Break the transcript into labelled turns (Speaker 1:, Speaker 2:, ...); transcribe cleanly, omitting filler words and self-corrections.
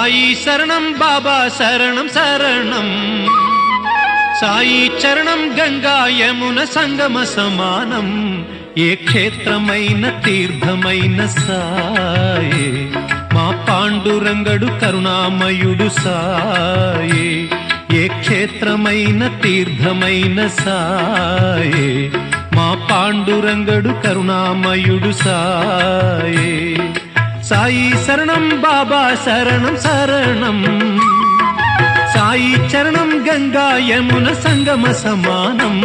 Speaker 1: సాయి శరణం బాబా శరణం శరణం, సాయి చరణం గంగా యమున సంగమ సమానం. ఏ క్షేత్రమైన తీర్థమైన సాయే, మా పాండురంగడు కరుణామయుడు సాయే. ఏ క్షేత్రమైన తీర్థమైన సాయే, మా పాండురంగడు కరుణామయుడు సాయే. సాయి శరణం బాబా శరణం శరణం, సాయి చరణం గంగా యమున సంగమ సమానం.